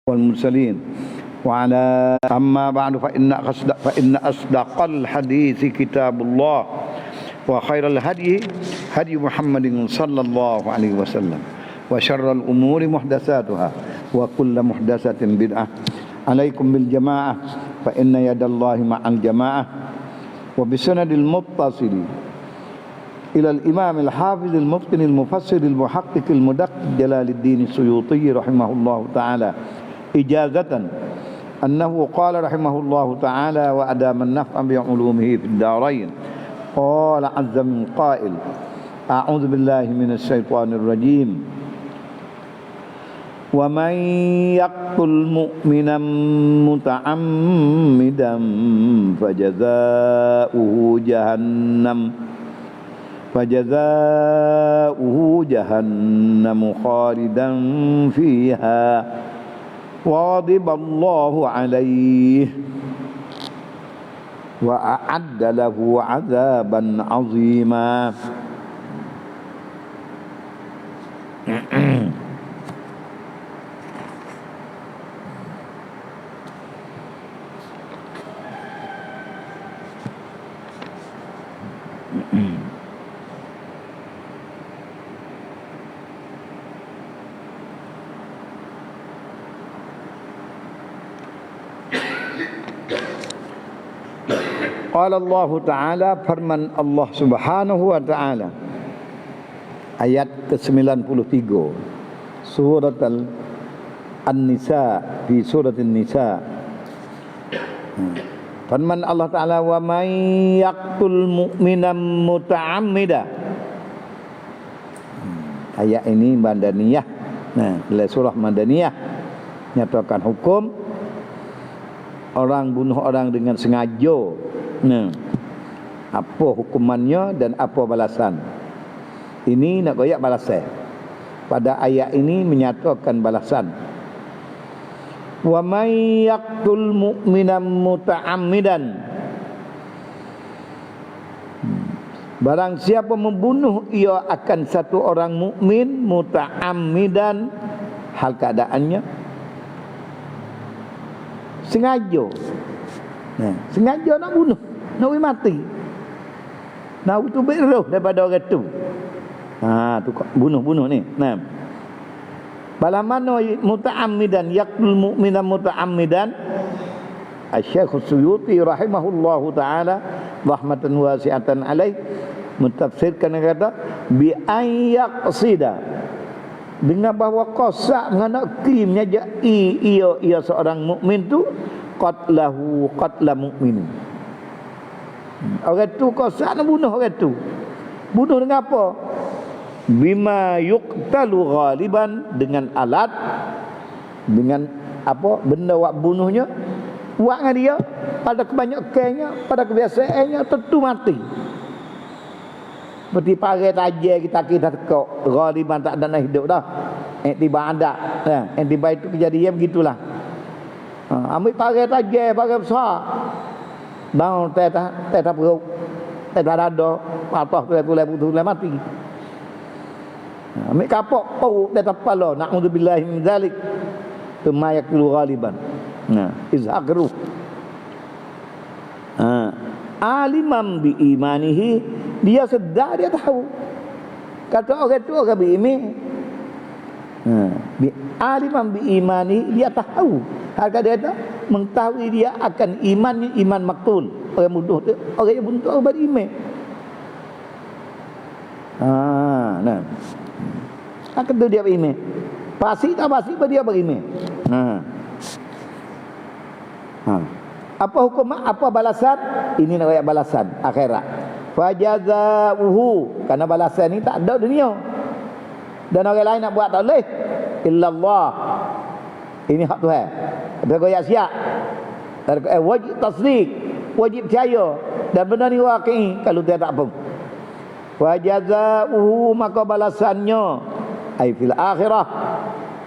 والمرسلين وعلى أما بعد فإن أصدق الحديث كتاب الله وخير الهدي هدي محمد صلى الله عليه وسلم وشر الأمور محدثاتها وكل محدثة بدعة عليكم بالجماعة فإن يد الله مع الجماعة وبسند المتصل إلى الإمام الحافظ المتقن المفسر المحقق المدقق جلال الدين السيوطي رحمه الله تعالى إجازة أنه قال رحمه الله تعالى وأدام النفع بعلومه في الدارين قال عز من قائل أعوذ بالله من الشيطان الرجيم ومن يقتل مؤمنا متعمدا فجزاؤه جهنم خالدا فيها وغضب الله عليه وأعد له عذابا عظيما. Qala Allah Ta'ala, firman Allah Subhanahu wa Ta'ala, ayat ke-93 surat An-Nisa, di surat An-Nisa. Firman Allah Ta'ala, wa may yaqtul mu'minan muta'ammida. Ayat ini madaniyah. Nah, surah madaniyah nyatakan hukum orang bunuh orang dengan sengaja. Nah, apa hukumannya dan apa balasan? Ini nak goyak balasan. Pada ayat ini menyatakan balasan. Wa may yaqtul mu'minan muta'ammidan. Barang siapa membunuh ia akan satu orang mukmin muta'ammidan, hal keadaannya sengaja. Nah, sengaja nak bunuh, nak mati. Nak tu beroh daripada orang tu. Tu bunuh ni. Nah. Bala mana muta'ammidan yaqtul mu'mina muta'ammidan? Asy-Syaikh Suyuti rahimahullahu taala rahmatan wasi'atan alaih mentafsirkan kata bi ayyaqsida, dengan bahawa qasak menganak kimnya ia seorang mukmin tu qatlahu qatla mu'min. Orang tu qasak nak bunuh orang tu. Bunuh dengan apa? Bima yuqtalu ghaliban, dengan alat, dengan apa benda wak bunuhnya buat dengan dia pada kebanyakannya, pada kebiasaannya tentu mati. Seperti parai tajam kita tekok ghaliban, tak ada nak hidup dah. Tiba ada. Tiba itu kejadian begitulah. Ambil parai tajam, parai besar. Bang tetap perut. Tetap dada, patah tulai mati. Ambil kapok pau tetap kepala. Na'udzubillahi min zalik. Kama yakulu ghaliban. Izhaqru. Alimam bi imanihi, dia sedar, dia tahu. Kata orang tu orang beriman. Alimam bi imani, dia tahu. Harga dia tu mengetahui dia akan imannya iman maktul. Orang bunuh tu orang yang bunuh orang beriman. Nah. Akan tu dia beriman. Pasti tak pasti dia beriman. Apa hukum, apa balasan? Ini nak ayat balasan akhirat. Fajazauhu, karena balasan ni tak ada dunia. Dan orang lain nak buat tak boleh. Illallah. Ini hak Tuhan. Ada goyak siap. Wajib tasdik, wajib percaya, dan benda ni waqi. Kalau dia tak apa. Fajazauhu, maka balasannya ai fil akhirah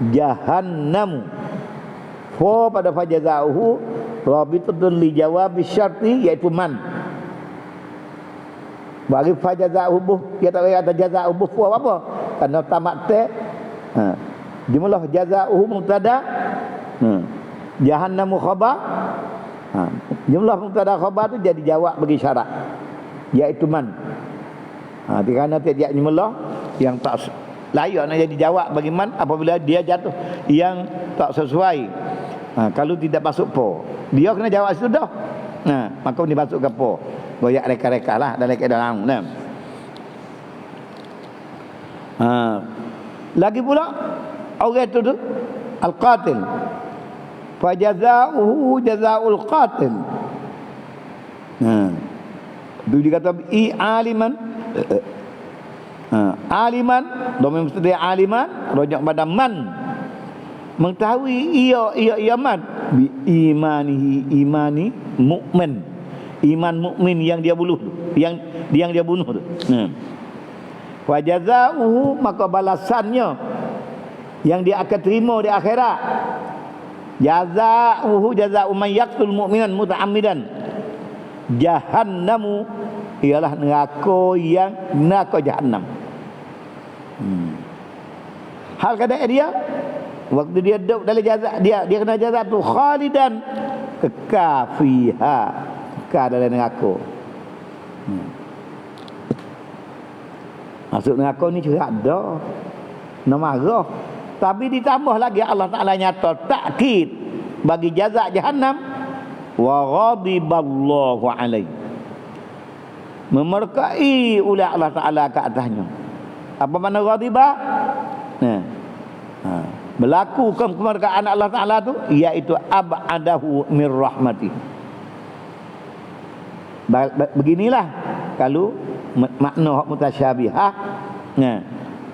jahannam. Pada fajazauhu rabitun li jawab syarti, iaitu man. Bagi fajazauhu buh, dia tak kata jazauhu buh apa? Karena tamat te jumlah jazauhu mubtada, Jahannamu khabar. Jumlah mubtada khabar tu jadi jawab bagi syarat, iaitu man. Kerana tiap-tiap jumlah yang tak layak nak jadi jawab bagi man apabila dia jatuh yang tak sesuai. Kalau tidak masuk po, dia kena jawab situ dah. Maka dia masuk ke po. Goyak reka-reka lah dalam keadaan. Lagi pula orang itu tu al-qatil, fajazauhu jazaul qatil. Itu dikata aliman. Aliman, domain mesti dia aliman, rojak pada man. Mengetahui ia man bi imani mukmin. Iman mukmin yang dia bunuh, yang dia bunuh tu. Wa jazaohu, maka balasannya yang dia akan terima di akhirat. Jazaohu jazaa'u man yaqtul mu'minan muta'ammidan. Jahannamu, ialah neraka jahannam. Hal keadaan dia waktu dia duduk dalam jazak, dia kena jazak tu khalidan, kekal fiha, kekal dalam neraka. Masuk neraka ni juga ada nak marah, tapi ditambah lagi Allah Ta'ala nyata takkid bagi jazak jahannam. Wa ghadiballahu alaihi, memerkai oleh Allah Ta'ala ke atasnya. Apa makna ghadibah? Berlaku kemerkaan Allah Ta'ala tu, iaitu ab'adahu min rahmati. Beginilah kalau makna mutasyabihah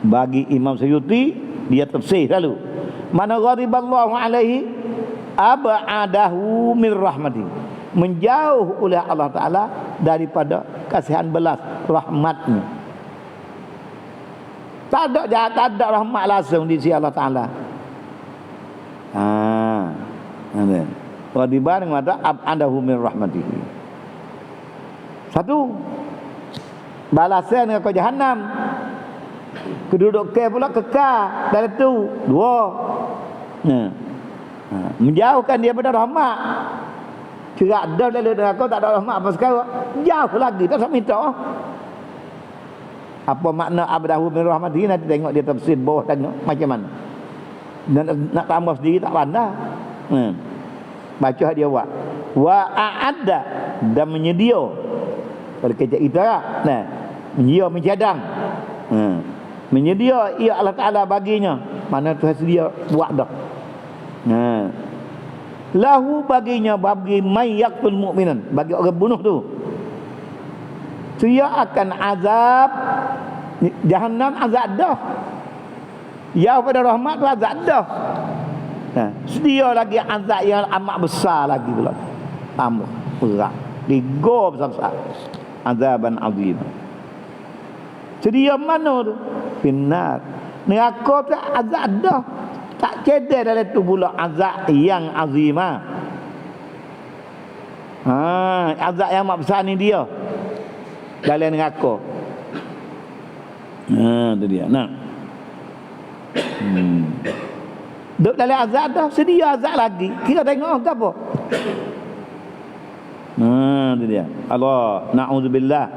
bagi Imam Suyuti, dia tafsir lalu. Mana ghadiballahu alaihi, ab'adahu min rahmati, menjauh oleh Allah Ta'ala daripada kasihan belas rahmatnya. Tak ada rahmat langsung di sisi Allah Ta'ala. Ghadiban dengan kata ab'adahu min rahmatihi. Satu, balasan dengan kau jahannam. Kedudukan pula kekal dalam itu. Dua, menjauhkan dia pada rahmat. Cerak dah dalam neraka, tak ada rahmat apa sekarang. Jauh lagi, tak sampai minta. Apa makna abdahu min rahmatihi, nanti tengok dia tafsir bawah, tengok macam mana. Nak tambah sendiri tak pandai. Baca dia buat. Wa a'adda, dan menyedia. Kalau kecak kita lah. Menyedia, mencadang. Menyedia ia Allah Ta'ala baginya. Mana Tuhan sedia buat dah. Lahu, baginya, bagi may yaqtul mu'minan, bagi orang bunuh tu, dia akan azab jahannam, azab dah. Ya pada rahmat tu azab dah. Sedia lagi azab yang amat besar lagi pula. Tambah berat. Digo besar-besar. Azaban azim. Sedia mana tu? Finnar. Neraka tu azab dah. Tak cedek dalam tu pula azab yang azimah. Azab yang amat besar ni dia dalam neraka. Tu dia. Duduk dalam azab dah, sedia azab lagi. Kita tengok ke apa? Tu dia. Allah, na'udzubillah.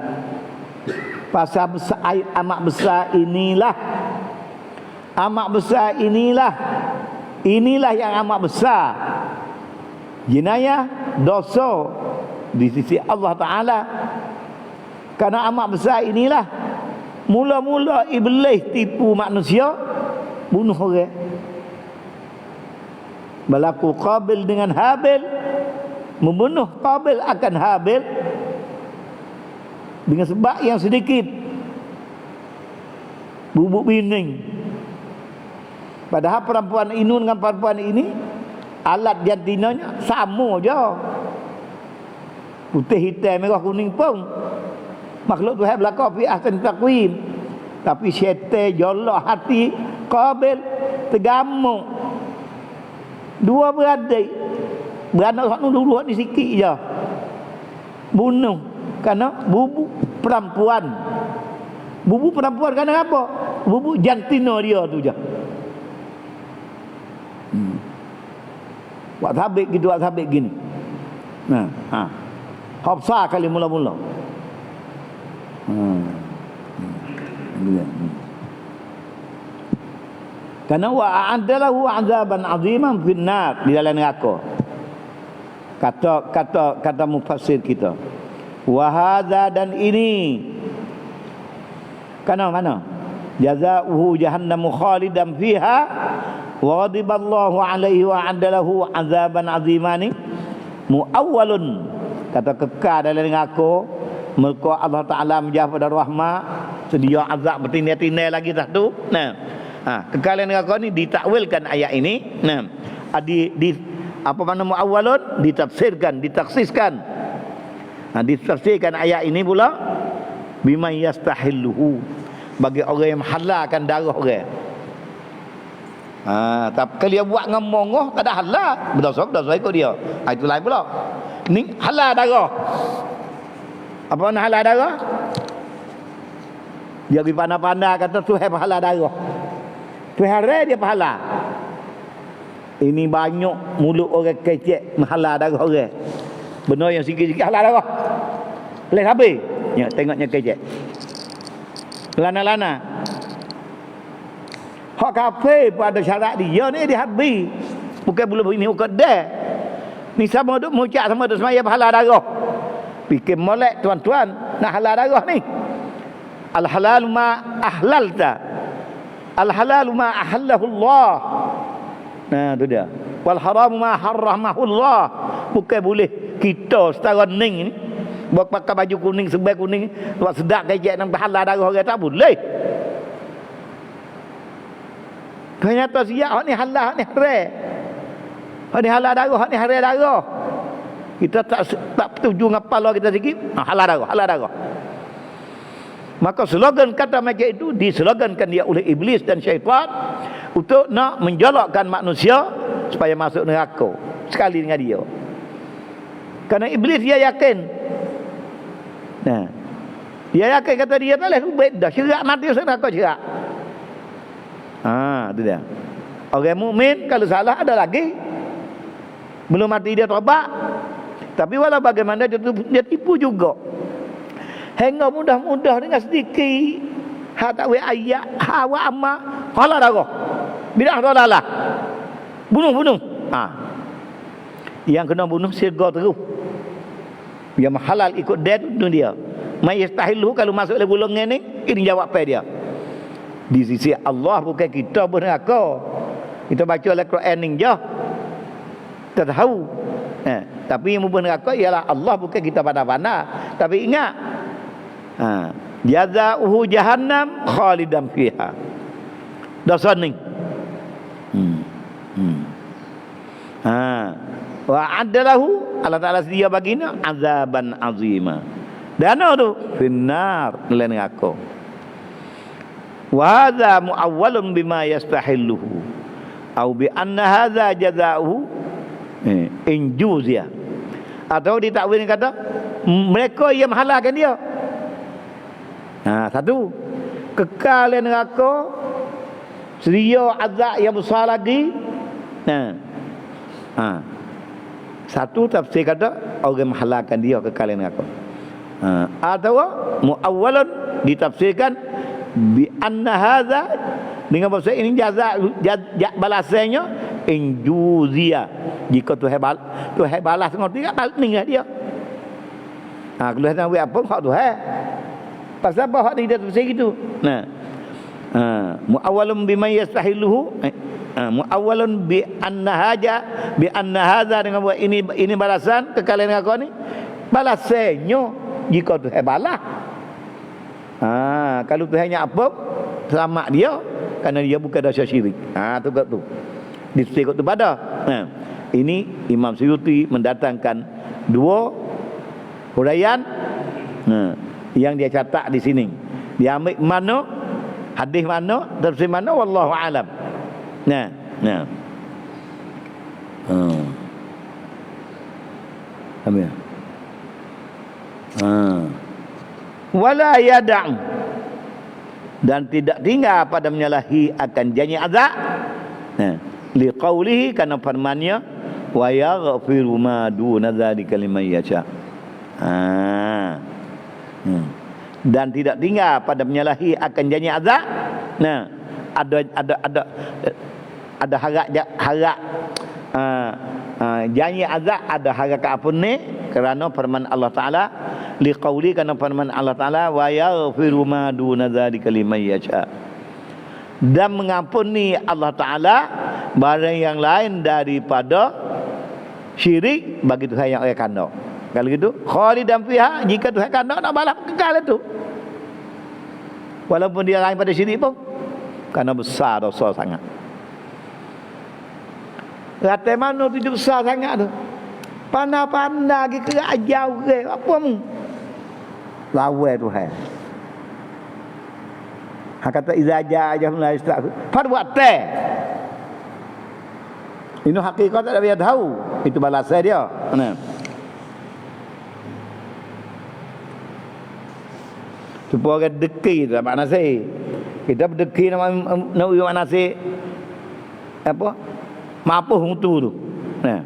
Pasal besar, amat besar inilah. Amat besar inilah. Inilah yang amat besar. Jenayah, dosa di sisi Allah Ta'ala. Karena amat besar inilah, mula-mula iblis tipu manusia, bunuh orang. Berlaku Qabil dengan Habil, membunuh Qabil akan Habil dengan sebab yang sedikit, bubuk bening. Padahal perempuan ini dengan perempuan ini, alat jantinanya sama je, putih, hitam, merah, kuning pun. Makhluk Tuhan berlaku fi ahsan taqwim. Tapi syaitan jolok hati Qabil, tergamuk. Dua beradik, beranak satu dua di sikit je, bunuh kerana bubu perempuan. Bubu perempuan kerana apa? Bubu jantina dia tu je. Buat sabit gitu, buat sabit gini. Nah, hafsah kali mula-mula. Karena wa a'adalahu 'adzaban 'aziman finnar, di dalam neraka. Kata mufassir kita. Wa hadza, dan ini mana? Jazaohu jahannamu khalidan fiha wa ghadiballahu 'alaihi wa 'adalahu 'adzaban 'azimani muawwalun, kata kekal dalam neraka. Mereka Allah Ta'ala menjawab pada rahmat, sedia azab bertindai-tindai lagi satu. Kekal dalam neraka ni ditakwilkan ayat ini. Apa makna muawwalun? Ditafsirkan, ditaksiskan. Ditafsirkan ayat ini pula bima yastahilluhu, bagi orang yang menghalalkan darah orang. Tapi kalau dia buat ngomong tak ada halal, berdosa ikut dia. Itu lain pula. Ni halal darah. Apa makna halal darah? Dia pergi pandai-pandai kata Tuhan pahala darah. Tuhan dia pahala. Ini banyak mulut orang kecek menghala darah orang. Benar yang sikit-sikit halal darah. Boleh habis. Ya, tengoknya kecek. Lana-lana. Hak kafir pun ada syarat dia ni, dia habis. Bukan belum ini bukan dah. Ni sama duk mucak sama duk semaya pahala darah. Fikir molek tuan-tuan nak halal darah ni. Al halal ma ahlalta. Al halal ma ahallahu Allah. Nah, tu dia. Wal haram ma harramahu Allah. Bukan boleh kita setara ning ni buat pakai baju kuning, sebai kuning, buat sedap kejek nang halal darah orang, tak boleh. Ternyata siap hak ni halal, hak ni haram. Hak ni halal darah, hak ni haram darah. Kita tak setuju dengan kepala kita sikit, halal darah. Maka slogan kata macam itu dislogankan dia oleh iblis dan syaitan untuk nak menjolokkan manusia supaya masuk neraka sekali dengan dia. Kerana iblis dia yakin. Dia yakin, kata dia tak boleh ubah dah, syirak mati neraka syirak. Itu dia. Orang mukmin kalau salah ada lagi. Belum mati dia taubat. Tapi walau bagaimana dia tipu juga. Hingga mudah-mudah dengan sedikit hak tak ayat, hawa amma, halal darah. Bidah dalalah. Bunuh. Yang kena bunuh sirga terus. Yang halal ikut dia tu dia. Mai yastahilu kalau masuk dalam golongan ni, ini jawab apa dia. Di sisi Allah bukan kita berneraka. Kita baca Al-Quran ni je. Kita tahu. Tapi yang berneraka ialah Allah, bukan kita pandai-pandai. Tapi ingat, jazaohu jahannam khalidan fiha. Dosa ni. Wa adalahu, Allah Ta'ala sedia baginya azaban azima. Dan tu finnar, dalam neraka. Wa hadza muawwalun bima yastahilluhu au bi anna hadza jazaohu injuzia, atau ditakwil kata mereka yang menghalalkan dia. Satu, kekal di neraka, sedia azab yang besar lagi. Satu tafsir kata orang menghalalkan dia kekal di neraka. Atau muawwalun ditafsirkan bi anna hadza, dengan bahasa ini jaza balasannya injuzia. Jika Tuhan balas ngerti tak balik dengan dia. Kalau nak buat apa hak Tuhan. Pasal apa hak dia tafsir gitu. Muawwalun bima yastahiluhu, muawwalun bi anna hadza, dengan buat ini balasan kekalian neraka ni. Balasannya jika Tuhan balas. Kalau Tuhannya apa, selamat dia, kerana dia bukan dosa syirik. Tu disebut tu pada. Ini Imam Suyuti mendatangkan dua huraian yang dia catat di sini. Dia ambil mana hadis mana, tafsir mana, wallahu alam. Amin. Wala yada'u, dan tidak tinggal pada menyalahi akan janji azab. Liqaulihi, karena firman-Nya, wa yaghfiru ma duna dzalika liman yasha. Dan tidak tinggal pada menyalahi akan janji azab. Nah, ada harap janji azab, ada harap keampun ni kerana firman Allah Taala, liqauli, kerana firman Allah Taala, wa yaghfiru ma duna dzalika liman yasha. Dan mengampuni Allah Taala barang yang lain daripada syirik bagi Tuhan yang orang kandang. Kalau gitu khalidan fiha, jika Tuhan kandang nak balas kekal itu, walaupun dia lain pada syirik pun, kerana besar dosa sangat. Kata mana tu besar sangat tu, pandai-pandai pergi ke ajar orang apa mu lawan Tuhan. Ha kata iza aja la istak buat teh. Ini hakikat tak dia tahu, itu balasan dia. Nah, supaya orang deki tu makna nasi. Kita berdeki nak uyu nasi apa? Mapuh mutu tu. Nah.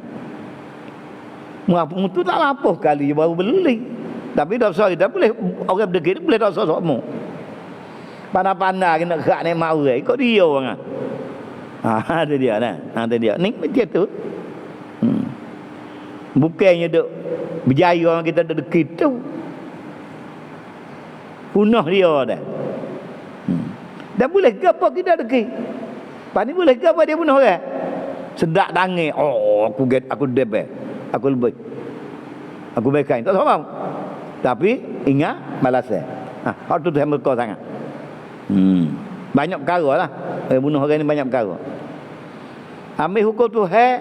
Mapuh mutu tak mapuh kali baru beli. Tapi dosa kita boleh orang berdeki boleh dosa semua. Pandai-pandai nak gerak ni mau orang ikut dia orang. Ada dia nah. Ada dia. Ni macam tu. Bukannya duk berjaya orang kita duk deki tu. Punah dia dah. Dah boleh ke apa kita deki? Pani boleh ke apa dia bunuh orang? Sedak tangan. Oh, aku debel. Aku lebih. Aku baikkan. Tak faham. Tapi ingat balasnya. Hak tu Tuhan berkau sangat. Banyak perkara lah. Bunuh orang ni banyak perkara. Ambil hukum Tuhan,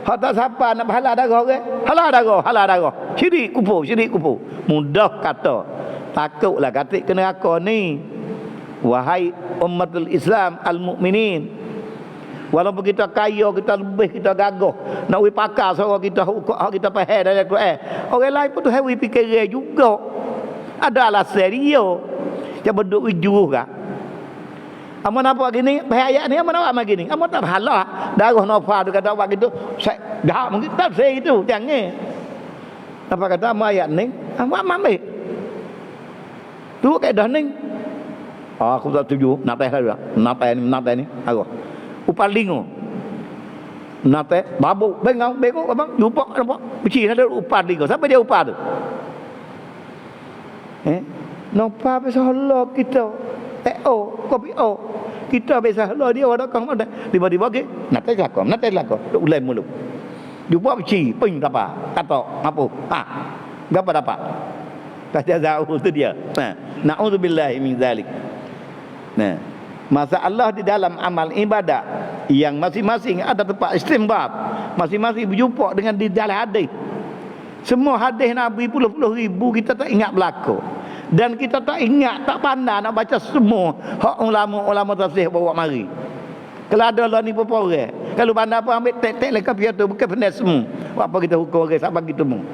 hak tak siapa nak halal darah orang. Halal darah. Syirik kufur. Mudah kata. Takutlah kata kena neraka ni. Wahai ummatul Islam al-mukminin, walaupun kita kaya, kita lebih, kita gagah, nak we pakar suara kita kita faham dari Quran, orang lain pun tu we fikir juga. Ada alasan dia. Dia berduk wujud kah? Amun apa gini, bahaya ni amun apa gini? Amun tak halah, darah nafas tu kata buat gitu. Dah mungkin tak saya itu, jangan. Apa kata ayat ni? Apa ambil? Tu kaedah ni. Aku tak setuju. Natai lah. Natai ni. Aku. Upal lingo. Natai. Babu. Bengau. Abang. Jumpa. Nampak. Beci ada upal lingo. Siapa dia upal tu? Nampak besar Allah kita. Kopi kita besar Allah dia ada kang mana. Tiba-tiba ke. Natai lakon. Duk ulai mulut. Jumpa beci. Ping apa? Kata. Apa? Gapa dapat? Tak jauh tu dia. Na'udzubillahi min zalik. Nah, masalah di dalam amal ibadat yang masing-masing ada tempat istinbat, masing-masing berjumpa dengan di dalam hadis. Semua hadis Nabi puluh-puluh ribu kita tak ingat berlaku. Dan kita tak ingat, tak pandai nak baca semua hak ulama-ulama tafsir bawa mari. Kalau ada lah ni berapa orang. Kalau pandai apa ambil tek-tek leka piatu bukan benar semua. Apa kita hukum orang sampai gitu mu.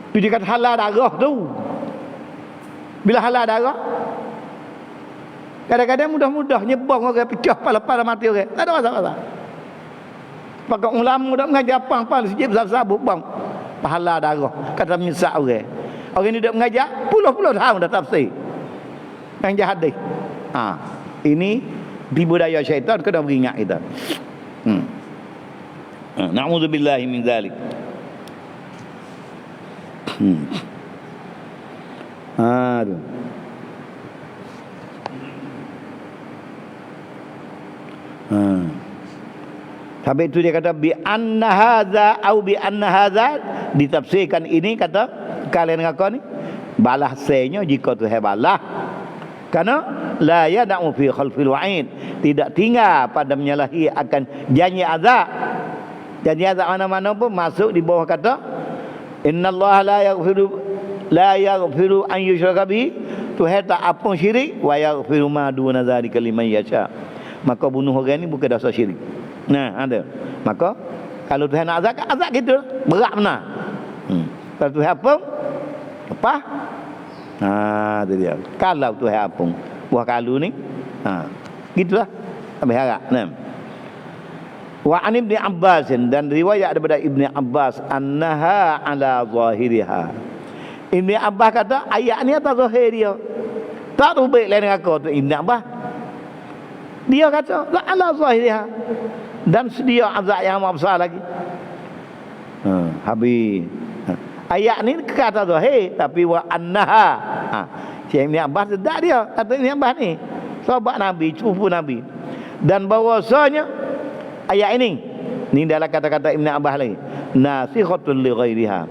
Tu dia kata halal darah tu. Bila halal darah, kadang-kadang mudah-mudah nyebang orang, pecah pala-pala mati orang. Tak ada masalah. Pakai ulama dak mengajar apa-apa sejib sabuk bang. Pahala darah kata misak orang. Orang ni dak mengajar puluh-puluh tahun dah tafsir. Yang jahat deh. Ini di budaya syaitan kena beringat kita. Na'udzubillahi min zalik. Aduh. Sampai itu dia kata bi anna hadza au bi anna hadza, ditafsirkan ini kata kalian ngaku ni balasnya jika tu balah karena la yad'u fi khalfil wa'id, tidak tinggal pada menyalahi akan janji azab. Janji azab mana-mana pun masuk di bawah kata innallaha la yaghfiru an yushraka bihi, Tuhan tak ampun syirik, wa yaghfiru ma duna dzalika liman yasha. Maka bunuh orang ni bukan dosa syirik. Nah, ada. Maka kalau Tuhan nak azab gitu, berat benar. Kalau Tuhan apa? Itu dia. Kalau Tuhan ampun, buah kalu ni, gitulah. Sampai harap. Nah. Wa an Ibni Abbas, dan riwayat daripada Ibni Abbas, annaha ala zahiriha. Ibni Abbas kata ayat ni atas zahir dia. Tak rubik lain dengan aku tu Ibni Abbas. Dia kata ala zahiriha, dan sedia azab yang amat besar lagi. Habis. Ayat ni kata zahir, tapi wa annaha. Syekh Ibni Abbas sedar dia kata Ibni Abbas ni sahabat Nabi, cucu Nabi. Dan bahawasanya ayat ini dalam kata-kata Ibn Abbas lagi, nasikhatul li ghairiha.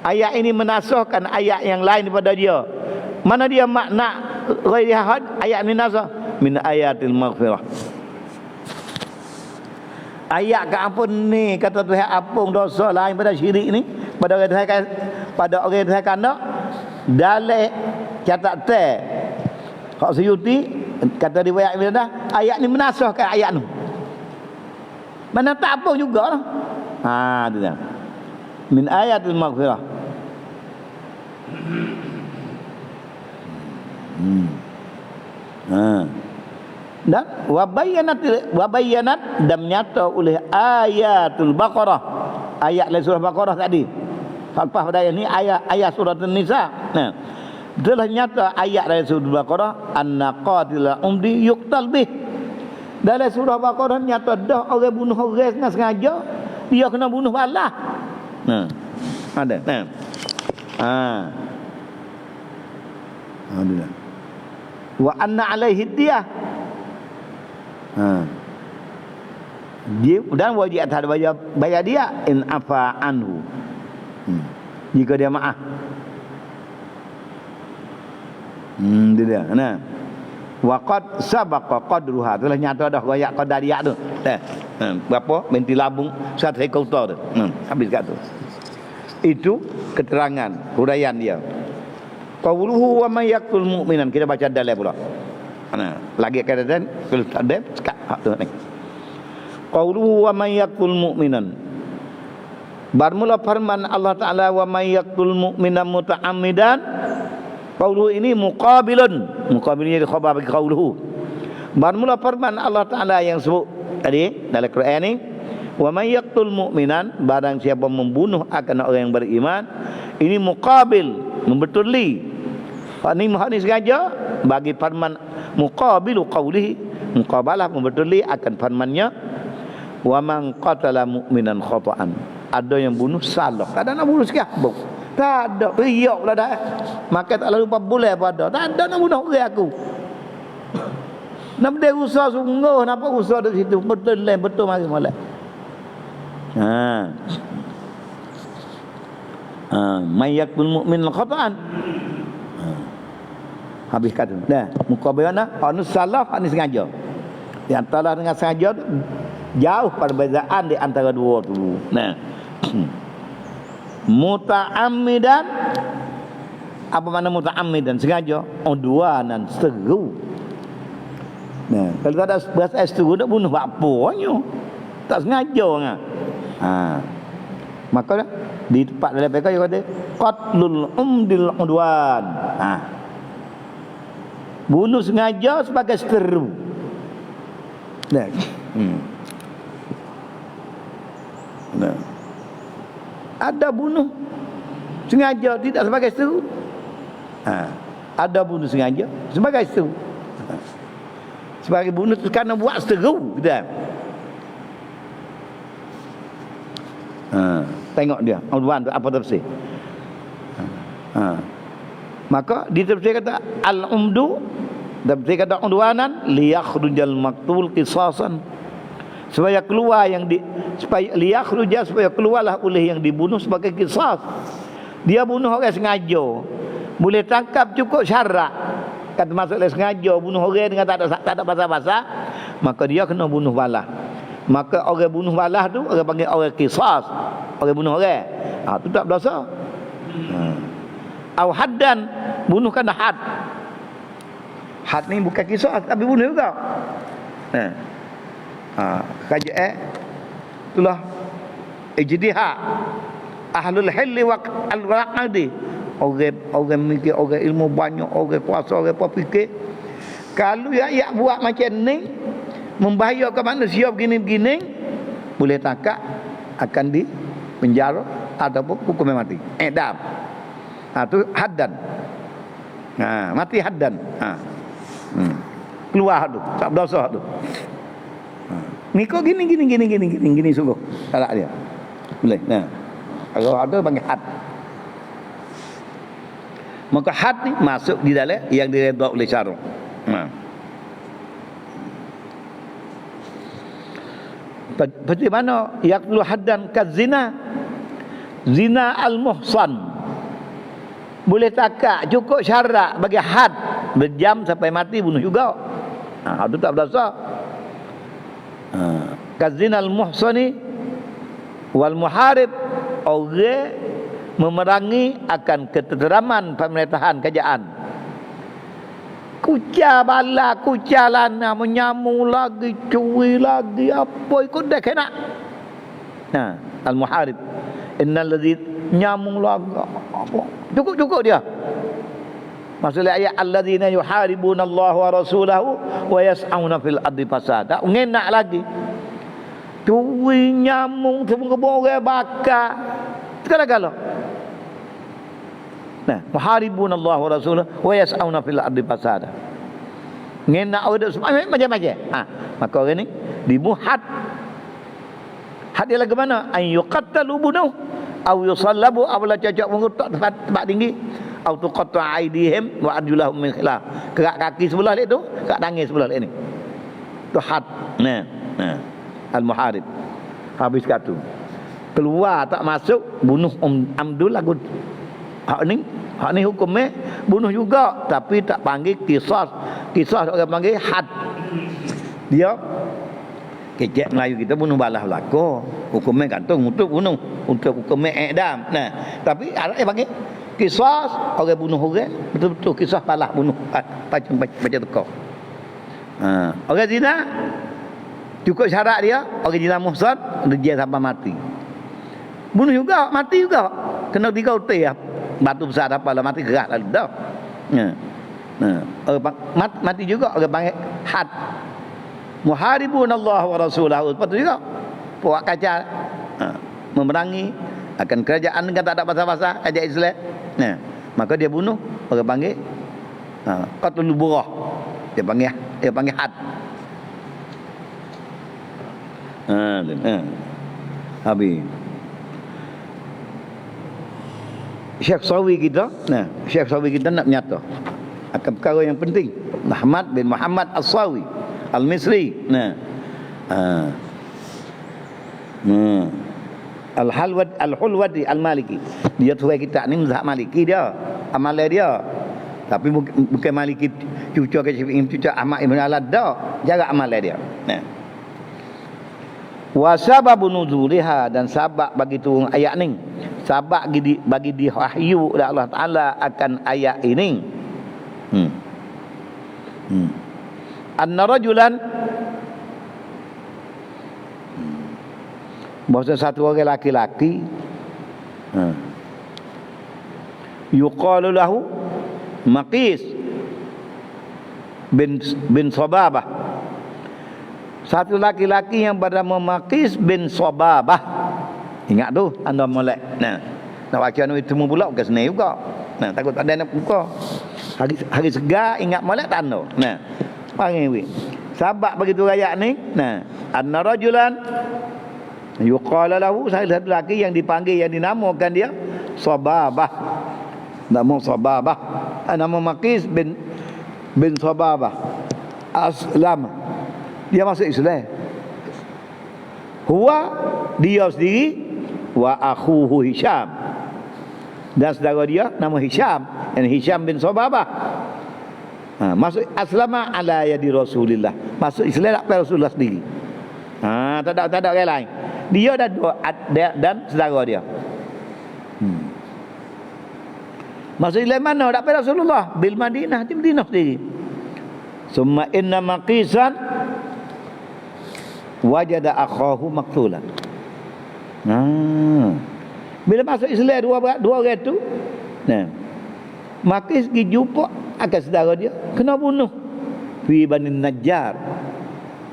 Ayat ini menasahkan ayat yang lain daripada dia. Mana dia makna ghairiha? Ayat ini nasah min ayatil maghfirah. Ayat ke ampun ni, kata Tuhan ampun dosa lain pada syirik ni, pada orang Tuhan kanda dalam catatan Hak Suyuti kata riwayat Ibn Abbas, ayat ni menasahkan ayat tu. Mana tak apa jugalah. Tu dah. Min ayatil maghfirah. Dan wabayyanat dan nyata oleh ayatul Baqarah. Ayat dalam surah Baqarah tadi. Lepas pada ayat ni ayat surah An-Nisa. Telah nyata ayat dari surah Baqarah, anna qatilal umdi yuqtal bih. Dalam surah Baqarah nyata dah orang bunuh orang dengan sengaja, dia kena bunuh balas. Ada. Ada. Wa anna alaihi diyah. Dia dan wajib atas bayar dia in afa anhu. Jika dia maaf. Dia. Nah. Wa qad sabaqa qadruha. Telah nyata dah royak qadariyah tu. Berapa? Binti labung 1 ekor tu. Habis kat tu. Itu keterangan huraian dia. Qauluhu wa may yaqtul mu'minan. Kita baca dalam pula. Lagi kata kalau tak ada sekat hak tu ni. Qauluhu wa may yaqtul mu'minan. Bermula firman Allah Taala wa may yaqtul mu'mina muta'ammidan. Qauluhu ini muqabilnya khabar bagi qauluhu. Bermula firman Allah Taala yang sebut tadi dalam Quran ni, wa may yaqtul mu'minan, barang siapa membunuh akan orang yang beriman, ini muqabil, membetuli. Hak ni sengaja bagi firman muqabilu qaulihi, muqabalah membetuli akan firman-Nya, wa man qatala mu'minan khata'an. Ada yang bunuh salah, tak ada nak bunuh sikit. Tak ada, riak pula dah. Maka tak lalu 4 bulan pada. Tak ada nak bunuh orang aku. Nak berdiri usaha sungguh, nampak usaha di situ. Betul mari molek. Mayyakul mu'min khata'an. Habis kata. Dah, muqabilana anu salah, anu sengaja. Di antara dengan sengaja jauh perbezaan di antara dua tu. Muta'ammidan, apa makna muta'ammidan? Sengaja, udwanan, seru. Kalau tak ada bahasa seru, nak bunuh apa-apanya. Tak sengaja ngah. Maka di tempat dalam mereka dia kata qatlul umdil udwan. Bunuh sengaja sebagai seru. Ada bunuh sengaja tidak sebagai seru. Ada bunuh sengaja sebagai seru. Sebagai bunuh itu kerana buat seru kita. Tengok dia udwan tu apa tafsir. Maka di tafsir kata al-umdu, tafsir kata udwanan liyakhrujal maqtul qisasan, supaya keluar yang supaya liyakhruja, supaya keluarlah oleh yang dibunuh sebagai qisas. Dia bunuh orang sengaja, boleh tangkap cukup syarat. Kata masuklah sengaja bunuh orang dengan tak ada basa-basa, maka dia kena bunuh balas. Maka orang bunuh balas tu orang panggil orang qisas, orang bunuh orang. Tu tak berdosa. Au haddan, bunuh kena had. Had ni bukan qisas tapi bunuh juga. Kerajaan itulah ijtihad ahlul hilli wa al-aqdi. Orang mikir, orang ilmu banyak, orang kuasa, orang apa fikir. Kalau ya buat macam ni, membahayakan manusia begini-begini, boleh takak akan di penjara ataupun hukuman mati. Idam. Itu haddan. Mati haddan. Keluar tu, tak berdosa tu. Ni kok gini sungguh. Salah dia. Boleh. Kalau ada panggil had. Maka had ni masuk di dalam yang diredha oleh syarak. Seperti mana yaqtulu haddan kazina, zina al-muhsan, boleh takak cukup syarat bagi had berjam sampai mati bunuh juga. Itu tak berdosa. Kazina al-muhsani wal muharib, orang memerangi akan ketenteraman pemerintahan kerajaan. Kuca bala, kuca lana, menyamu lagi, curi lagi, apa ikut dah kena. Al-muharib, innal ladzi nyamung lagi, apa? Cukup dia. Maksudnya ayat alladzina yuharibuna Allah wa rasulahu wa yas'auna fil ardi fasada. Ngenak lagi. Curi, nyamung, semua orang bakar. Segala-gala. Muharibuna Allah wa rasulahu wa yas'auna fil ardi fasada. Ngenak orang macam-macam. Maka orang ni dimuhad. Had dia lagu mana? An yuqattalu bunuh aw yusallabu awla cacak mengutak tempat tinggi aw tuqatta aidihim wa arjulahum min khilaf. Kerak kaki sebelah ni tu, kerak tangan sebelah ni. Tu had. Al-muharib. Habis katu. Keluar tak masuk bunuh amdul lagu. Hak ni hukumnya bunuh juga, tapi tak panggil qisas. Qisas orang panggil had. Dia kecek Melayu kita bunuh balas belaka. Hukumnya gantung untuk bunuh, untuk hukumnya i'dam. Tapi Arab dia panggil qisas, orang bunuh orang betul-betul qisas balas bunuh baca teka. Orang zina cukup syarat dia, orang zina muhsan dia sampai mati. Bunuh juga, mati juga. Kena 3 utai ya. Batu besar apa lah, mati gerak lalu dah. Mati juga orang panggil had. Muharibun Allah wa rasulahu. Betul juga. Puak kaca memerangi akan kerajaan dengan tak ada pasal-pasal kerajaan Islam. Maka dia bunuh, orang panggil qatlul burah. Dia panggil had. Habis Syekh Sawi kita nak menyata akan perkara yang penting. Ahmad bin Muhammad As-Sawi Al-Misri. Al-Hulwati Al-Maliki. Dia tuai kita ni mazhab Maliki dia, amalan dia. Tapi bukan Maliki cucu ke Syafi'i, cucu Ahmad Ibn Alad dah, jaga amalan dia. Wa sababun nuzuliha, dan sabab bagi turun ayat ni, sabab bagi diwahyu oleh Allah Taala akan ayat ini. Anna rajulan, bahasa satu orang laki-laki, yuqalu lahu Maqis bin Sababah. Satu laki-laki yang bernama Maqis bin Sababah. Ingat tu anda molek. Nak baca itu pula bukan senang juga. Takut ada nak buka. Hari segar ingat molek tak anda. Panggil we. Sabab begitu ayat ni. Anna rajulan yuqala lahu, satu lelaki yang dipanggil, yang dinamakan dia Sababah. Nama Sababah. Nama Maqis bin Sababah. Aslam. Dia masuk Islam. Huwa, dia sendiri, wa akhuhu Hisham, dan saudara dia nama Hisham, dan Hisham bin Sababah. Masuk aslama ala yadi Rasulillah. Masuk Islam tak Rasulullah sendiri. Tak ada orang lain. Dia dan saudara dia. Masuk Islam mana? Tak Rasulullah bil Madinah, di Madinah sendiri. Summa inna Maqisan wajada akhahu maqtulan. Bila masuk Islam dua orang tu, Maqis pergi jumpa akan saudara dia kena bunuh fi Bani Najjar.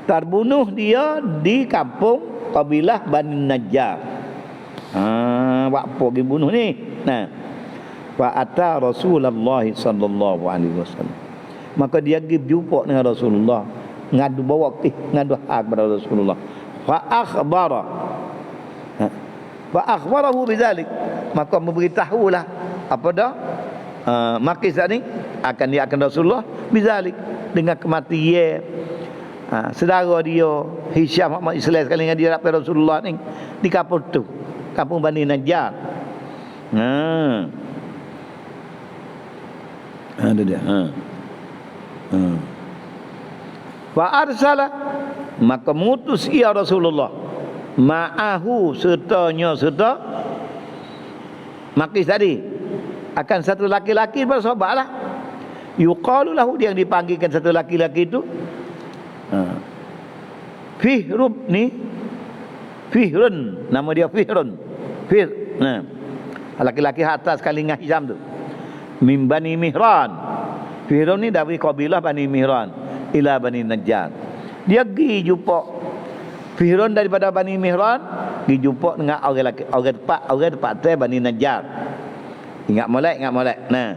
Terbunuh dia di kampung kabilah Bani Najjar. Buat apa pergi bunuh ni? Nah, fa ata Rasulullah sallallahu alaihi wasallam. Maka dia pergi jumpa dengan Rasulullah, ngadu bawa ngadu hak kepada Rasulullah. Fa akhbarahu bidzalik. Maka memberitahulah apa dah Makis ni dia akan Rasulullah bidzalik, dengan kematian saudara dia Hisham Muhammad Islam sekali dengan dia dapat Rasulullah ni di kampung tu, kampung Bani Najjar. Ada dia. Fa arsala, maka mutus ia Rasulullah ma'ahu serta Makis tadi akan satu laki-laki bersahabatlah. Yuqalu lahu, dia yang dipanggilkan satu laki-laki itu Fihrun, nama dia Fihrun. Laki-laki atas sekali dengan Hisham tu, min Bani Mihran. Fihrun ni dari kabilah Bani Mihran ila Bani Najjar. Dia pergi jumpa Fihrun daripada Bani Mihran, pergi jumpa dengan orang tempat Bani Najjar. Ingat molek. Nah,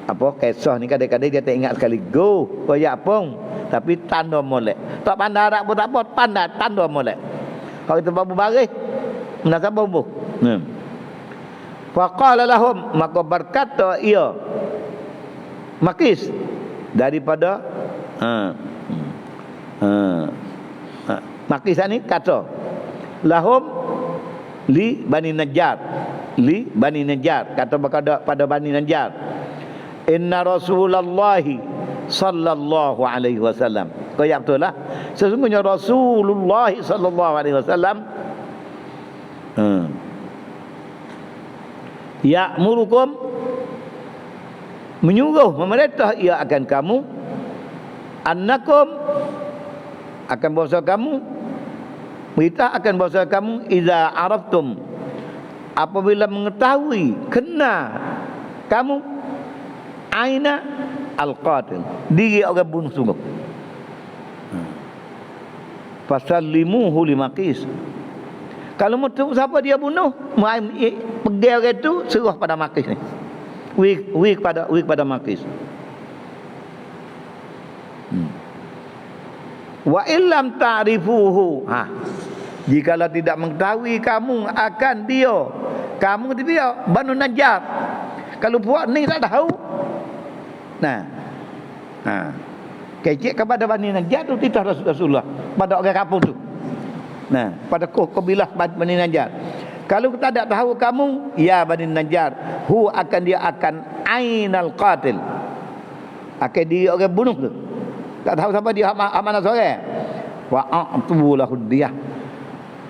apa kisah ni kadang-kadang dia tak ingat sekali go koyak pun, tapi tanda molek. Tak pandai Arab pun tak apa, pandai tanda molek. Kalau itu babu baris menasabah buh. Faqala lahum, maka berkata ia Makis daripada Makis ni kata lahum li Bani Najjar, kata pada Bani Najjar, inna Rasulullah sallallahu alaihi wasallam, kau ya betul lah, sesungguhnya Rasulullah sallallahu alaihi wasallam ya'murukum, menyuruh, memerintah ia akan kamu, annakum, akan bahasa kamu, berita akan bahasa kamu, iza araftum, apabila mengetahui, kena kamu, aina al-qatil, diri orang bunuh sungguh, fasallimuhu li Makis. Kalau mau tahu siapa dia bunuh, pergi orang itu serah pada Makis ni, wik pada Makis. Wa illam ta'rifuhu, jikalau tidak mengetahui kamu akan dia, kamu dia Banu Najjar. Kalau buat ni tak tahu, kecek kepada Bani Najjar tu titah Rasulullah pada orang kampung tu. Pada kabilah Bani Najjar. Kalau kita tak tahu kamu, ya Bani Najjar, akan dia akan ainal qatil, akan dia orang bunuh tu. Tak tahu siapa dia, amanah seorang. Wa a'tu lahu diyah.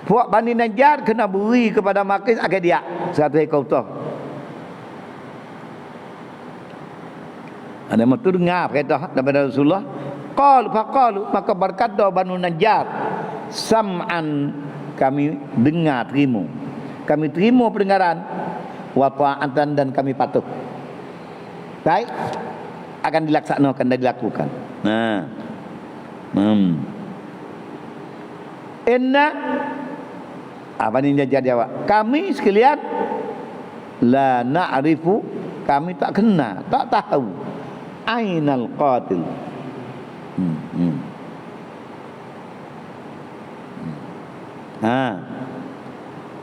Puak Bani Najjar kena beri kepada Makis akan dia 100 ekor unta. Ada matu dengar kata daripada Rasulullah, faqalu, maka berkata Banu Najjar, sam'an, kami dengar, terima, kami terima pendengaran, wa ta'atan, dan kami patuh. Baik, akan dilaksanakan dan dilakukan. Inna, apa ni Najjar jawab, kami sekalian la na'rifu, kami tak kena, tak tahu ainal qatil.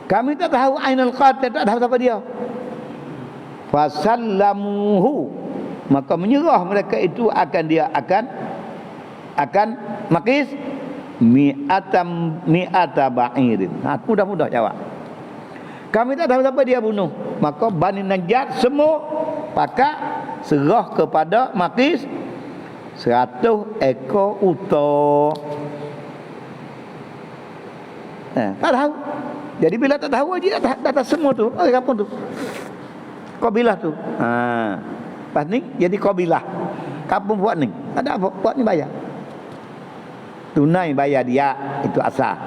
Kami tak tahu ainal qatil, tak tahu siapa dia. Fasallamuhu, maka menyerah mereka itu akan dia akan Makis mi'ata ba'irin. Mudah-mudah jawab. Kami tak tahu siapa dia bunuh. Maka Bani Najjar semua pakat serah kepada Makis 100 ekor unta. Tak tahu. Jadi bila tak tahu aja data semua tu, kampung tu, kabilah tu. Pas ni jadi kabilah. Kampung buat ni. Ada apa? Buat ni bayar. Tunai bayar dia, itu asal.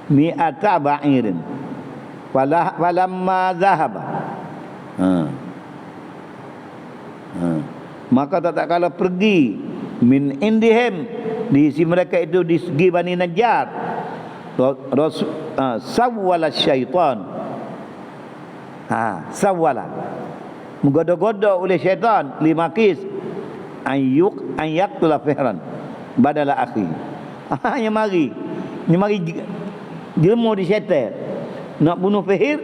Mi'ata ba'irin. Walamma zahaba. maka tak kala pergi min indihim di sisi mereka itu di segi Bani Najjar sawwala syaitan sawwala menggoda-goda oleh syaitan limakis ayyak tula fihran badala akhi yang mari jelma di syaitan nak bunuh Fihir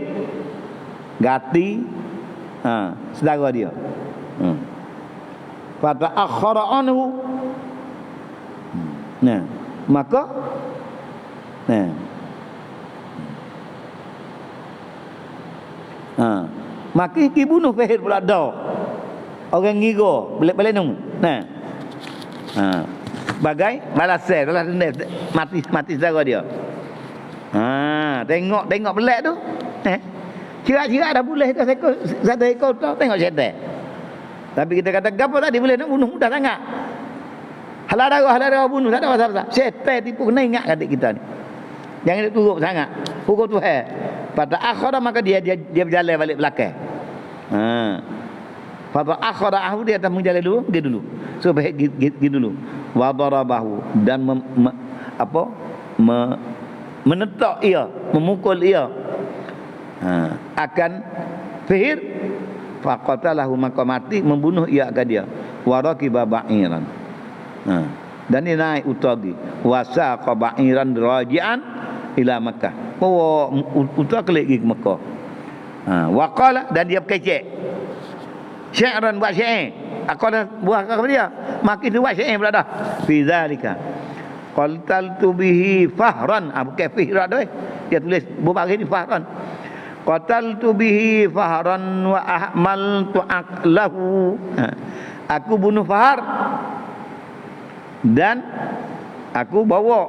gati saudara dia pada akhara anhu maka maka ki bunuh Fihir pula dah orang ngira balik-balik nung bagai balasan mati saudara dia tengok belak tu Cirak-cirak dah boleh dah satu ekor tu tengok syaitan. Tapi kita kata gapo tadi boleh nak bunuh mudah sangat. Halal darah bunuh tak ada masalah. Syaitan tipu kena ingat adik kita ni. Jangan turut sangat. Hukum Tuhan. Pada akhirah maka dia berjalan balik belakang. Pada akhirah dia akan berjalan dulu, pergi dulu. So baik pergi dulu. Wa darabahu dan menetak ia, memukul ia. Akan Fihir faqatalahu maka mati membunuh ia akan dia waraqiba ba'iran dan dia naik utagi wasaqa ba'iran raji'an ila Makkah uta kelik pergi ke Makkah waqala dan dia berkecek syi'ran buat syair aqala buah kepada dia makin dia buat syair pula dah fi zalika qaltaltu bihi fahran bukan fihra dah dia tulis berbagi ni fahran qataltu bihi fahran wa ahmaltu aqlahu aku bunuh Fahar dan aku bawa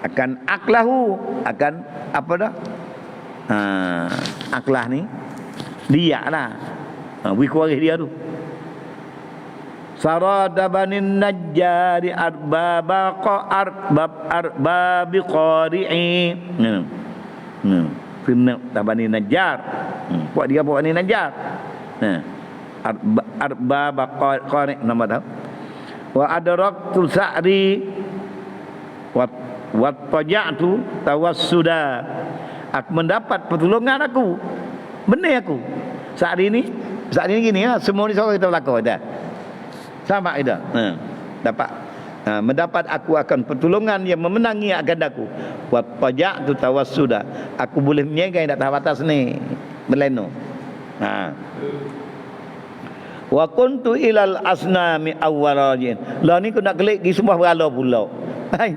akan aqlahu akan apa dah aqlah ni dia lah wikuari dia tu sarada banin najjari arbabi qari'i Firna Bani Najjar. Buat dia buat Bani Najjar. Arbab qari nama tahu. Wa adraktu sa'ri wa taja'tu tawassuda. Aku mendapat pertolongan aku. Benar aku. Saat ini gini semua ni soal kita berlaku dah. Sama kita. Dapat mendapat aku akan pertolongan yang memenangi agandaku. Wa taja'tu tawassuda. Aku boleh menyegai dak tahap atas ni. Meleno. Wa kuntu ilal asnami awwalajin. Lah ni aku nak kelik pergi sembah berhala pula.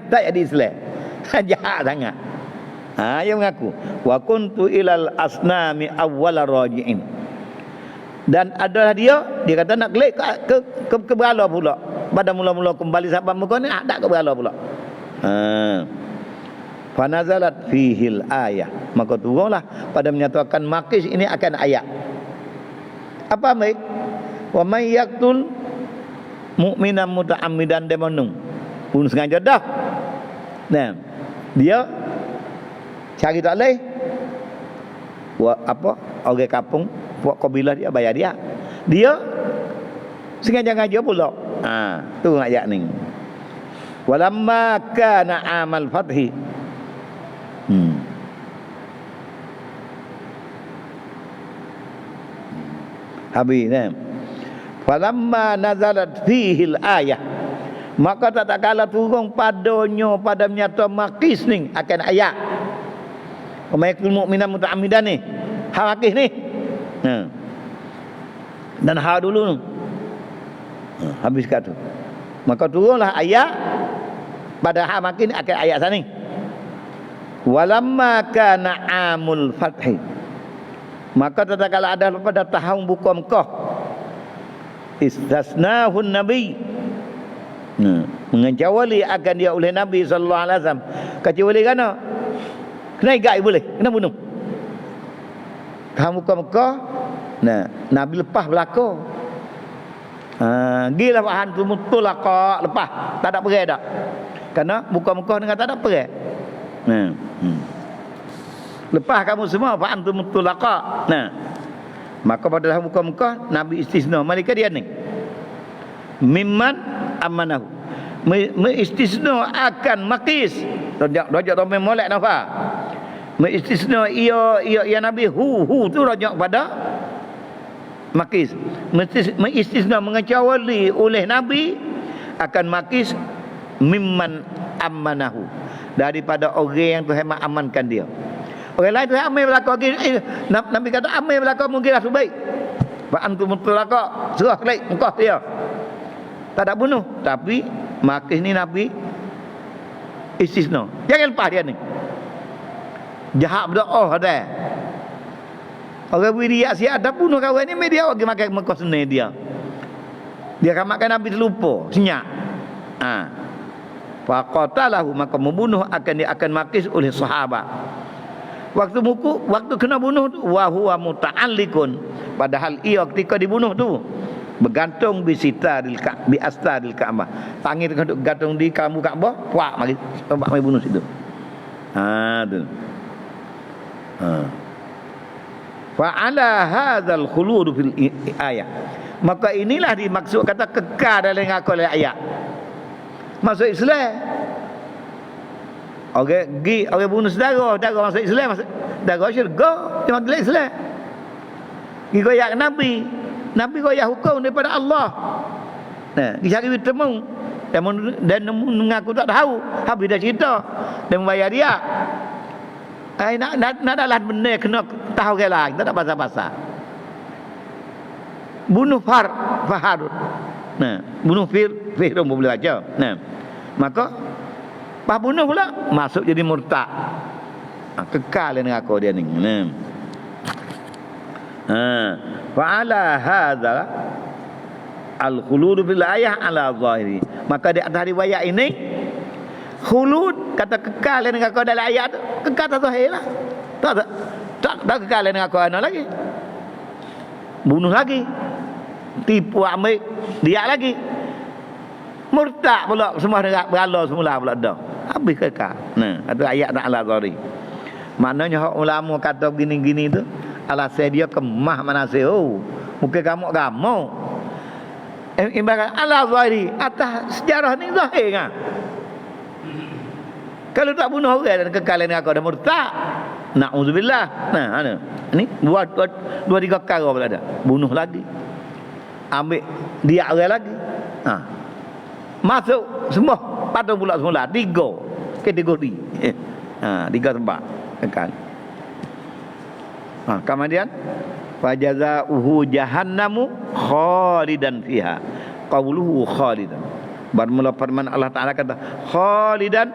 Tak jadi Islam. Jahat sangat. Dia mengaku wa kuntu ilal asnami awwalarajiin. Dan adalah dia kata nak kelik ke berhala pula. Pada mula-mula kembali sahabat muka ni tak ke berhala pula. Fa nazalat fihil ayah. Maka turunlah pada menyatakan makis ini akan ayat. Apa baik? Wa may yaqtul mu'minan muta'ammidan demonung. Pun sengaja dah. Nah, dia cari tak leh. Orang kampung, buat kabilah dia bayar dia. Dia sengaja pula. Tu ayat ni. Walamma kana amal fathi. Habis kan. Falamma nazalat fihi al-ayah. Maka tak kala turun padanya pada menyata makis ni akan ayat. Umaykul mu'minan muta'ammidan ni. Ha makis ni. Dan ha dulu ni. Habis kat tu. Maka turunlah ayat pada ha makin akan ayat sana ni. Walamma kana amul fathi. Maka tatkala ada pada tahun buka Mekah istasnahu nabi. Mengejawali akan dia oleh Nabi sallallahu alaihi wasallam. Kecuali kerana kena igai boleh, kena bunuh. Tahun buka Mekah, Nabi lepas belaka. Gila bahan tu mutul lepas tak ada perai dak. Kerana buka Mekah dengan tak ada perai. Lepas kamu semua fa antum mutlaqa. Maka pada buka Mekah Nabi istisna mereka dia ni. mimman amanahu. Mengistisna akan makis. Rajak tu molek nafa. Mengistisna ia ya nabi hu tu rajak pada makis. Mengistisna mengecawali oleh nabi akan makis mimman amanahu, daripada orang yang Tuhan amankan dia. Orang lain Tuhan amin belaka nabi kata amin belaka mungkinlah sebaik. Wa antum mutlaqa surah lain engkau dia. Tak ada bunuh, tapi makis ni nabi istisna. Jangan lepas dia ni. Jahat berdoa ada. Orang beri dia siap ada bunuh kawan ni dia bagi makan mekos ni dia. Dia akan makan nabi terlupa, senyap. Faqatalahu, maka membunuh dia akan makis oleh sahabat. Waktu kena bunuh tu wa huwa muta'alliqun, padahal ia ketika dibunuh tu bergantung bi astaril Ka'bah. Tangan gantung di kamu Ka'bah, puak mari sebab bunuh situ. Tu. Fa ala hadzal khulud fil ayat. Maka inilah dimaksud kata kekal dalam akal ayat. Masuk Islam. Orang bunuh saudara masuk Islam, saudara syurga, dia masuk Islam. Goyak Nabi goyak hukum daripada Allah. Nah, dia cari bertemu dan mengaku tak tahu, habis dah cerita dan membayar dia. Nak adalah benda kena tahu ke lain, tak ada pasal-pasal. Bunuh Fahar. Nah, bunuh Fir'aun boleh baca. Nah, maka pas bunuh pula masuk jadi murtad. Kekal dengan aku dia ni. Nah. Fa ala hadza al-khulud bil ayah ala zahiri. Maka di atas riwayat ini khulud kata kekal dengan aku dalam ayat tu kekal tak zahir lah. Tak kekal dengan aku ana lagi. Bunuh lagi. Tipu ambil dia lagi. Murtad pula semua dengan berhala semula pula dah. Habis kekal. Nah, ada ayat tak ala zahiri. Maknanya hak ulama kata gini-gini tu alasan dia kemah manasih. Mungkin kamu ibarat ala zahiri, atas sejarah ni zahir kan. Kalau tak bunuh orang dan kekal dengan aku dah murtad, na'udzubillah. Nah, ada ni dua tiga perkara pula ada. Bunuh lagi, ambil dia orang lagi, masuk semua patung pula semula. 3 kategori. 3 tempat kekal. Kemudian fajazauhu jahannamu khalidan fiha. Qauluhu khalidan. Bermula firman Allah Taala kata khalidan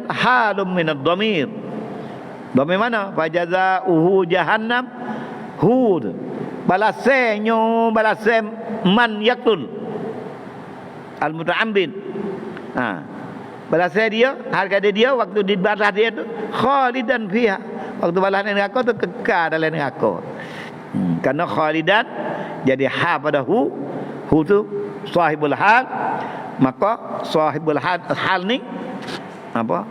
halum min ad-dhamir. Dhamir mana? Fajazauhu jahannam hud. Balasenyo balasem man yaktul al-muta'ammid. Balasnya dia, harga dia waktu di balas dia tu khalidan fiha. Waktu balas neraka tu kekal dalam neraka. Karena khalidan jadi ha pada hu tu sahibul hal, maka sahibul hal ni apa?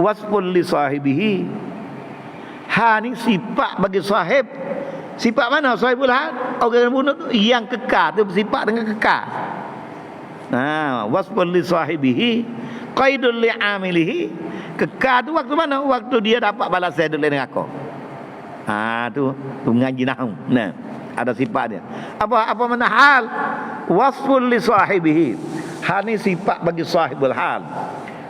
Wasful li sahibihi. Ha ni sifat bagi sahib. Sifat mana sahibul hal? Orang yang bunuh tu yang kekal, tu sifat dengan kekal. Wasful li sahibihi qaidul li amilihi. Kekal tu waktu mana? Waktu dia dapat balasan dari neraka. Tu mengaji nahwu. Nah, ada sifat dia. Apa mana hal? Wasful li sahibihi. Hal ni sifat bagi sahibul hal.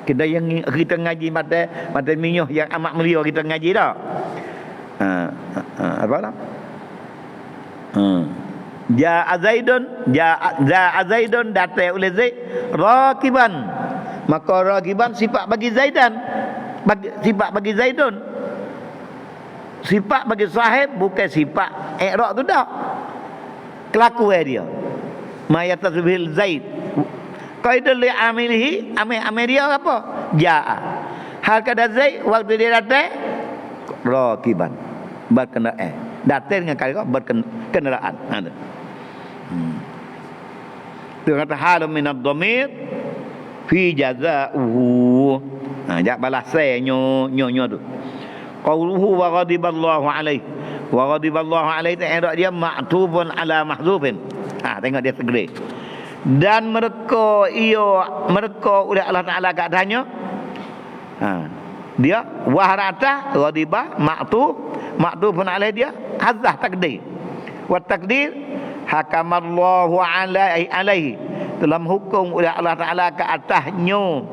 Kita ngaji mata minyoh yang amat mulia kita ngaji dah. Apa dah? Ja'a Zaidun datang oleh Zaid rakiban. Maka rakiban sifat bagi Zaidan, sifat bagi Zaidun. Sifat bagi sahib bukan sifat i'rab tu dah. Kelakuan dia. Mayatasbil Zaid. Qaidul li amilihi, amil dia apa? Ja'a. Hal kada Zaid waktu dia datang rakiban. Berkendaraan. Datang dengan kali berkendaraan. Ada. Itu kata halum min ad-dhamir fi jazauhu. Jak balasan nyo tu. Qauluhu wa ghadiballahu alaihi. Wa ghadiballahu alaihi ta'ala dia ma'tubun ala mahzufin. Tengok dia tegrik. Dan mereka oleh Allah Taala keadaannya. Dia waharata ghadiba ma'tu pun alaih dia hazah takdir. Wa takdir hakamallahu alaihi, dalam hukum oleh Allah Taala ke atasnya.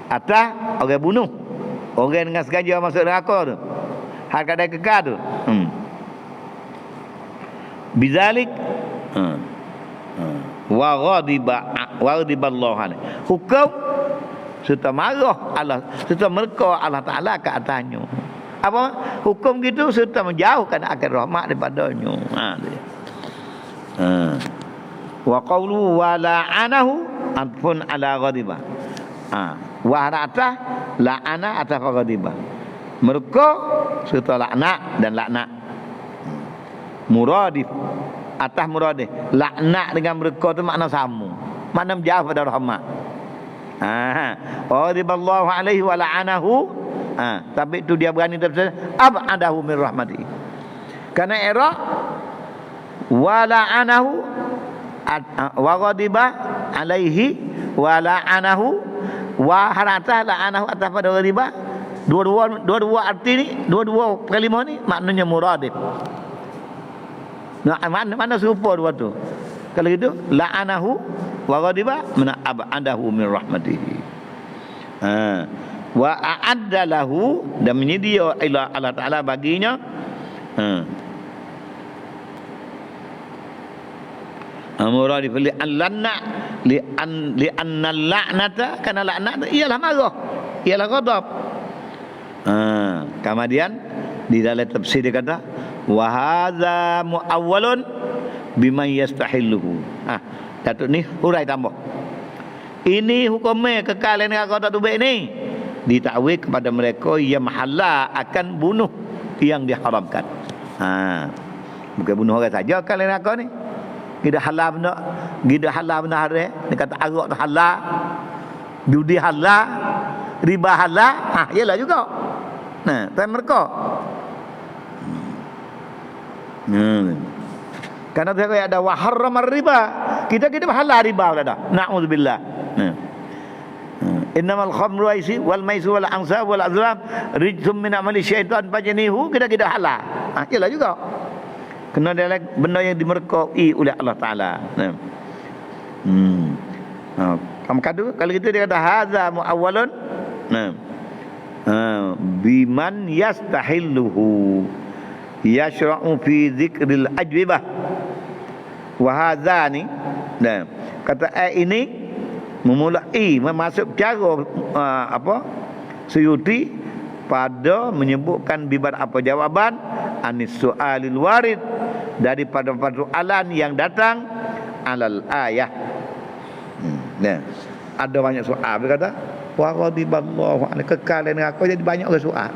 Atas orang bunuh, orang dengan sengaja masuk neraka tu, hal kadang kekal tu. Bizalik wa ghadiballahu alaihi, hukum serta marah Allah, serta mereka Allah Taala ke atasnya. Apa hukum gitu, serta menjauhkan akan rahmat daripadanya. Wa qawlu wa la'anahu anfun ala ghadiba. Wa harata la'ana atas ghadiba. Mereka serta laknat dan laknat. Muradif atas muradif. Laknat dengan mereka tu makna sama, makna menjauh pada rahmat. Ghadiballahu alaihi wa la'anahu. Tapi itu dia berani tafsir ab'adahu min rahmati. Karena era wa la'anahu wa ghadiba alaihi wa la'anahu wa harata la'anahu atas pada ghadiba. Dua-dua arti ni, dua-dua kalimah ni maknanya muradif. Mana serupa dua tu? Kalau gitu la'anahu wa ghadiba mana ab'adahu min rahmatihi. Wa a'adda lahu, dan menyedia Allah Taala baginya muradif li anna la'nata, kana laknat ialah marah, ialah ghadab. Kemudian di dalam tafsir dia kata wa hadza muawwalun biman yastahilluhu. Datuk ni hurai tambah. Ini hukumnya kekal neraka tak tubik ni ditakwil kepada mereka yang halal akan bunuh yang diharamkan. Bukan bunuh orang saja kekal neraka ni. Kita halal benda haram. Dia kata arak tu halal, judi halal, riba halal, iyalah juga. Tapi mereka karena dia ada wa harramar riba. Kita halal riba dah. Na'udzubillah. Innamal khamru wal maisir wal ansab wal azlam rijsum min amali syaitan fajnihu, kita halal. Iyalah juga. Kena ada benda yang dimerkai oleh Allah Taala. Kamu kata kalau gitu dia kata hadza muawwalun biman yastahilluhu yashra'u fi dzikril ajwibah wa hadzani. Kata ini memulai memasuk cara Suyuti pada menyebutkan bibar apa jawaban anis su'alil warid, daripada soalan yang datang alal ayah. Ada banyak soal. Dia kata wa ghadiballahu alaihi, kekal neraka, jadi banyak orang soal.